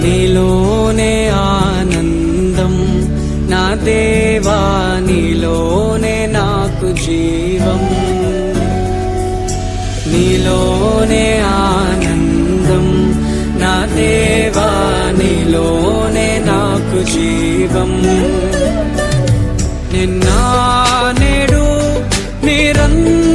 నీలోనే ఆనందం నా దేవా, నీలోనే నాకు జీవం. నీలోనే ఆనందం నా దేవా, నీలోనే నాకు జీవం. నిన్న నేడు నిరంతరం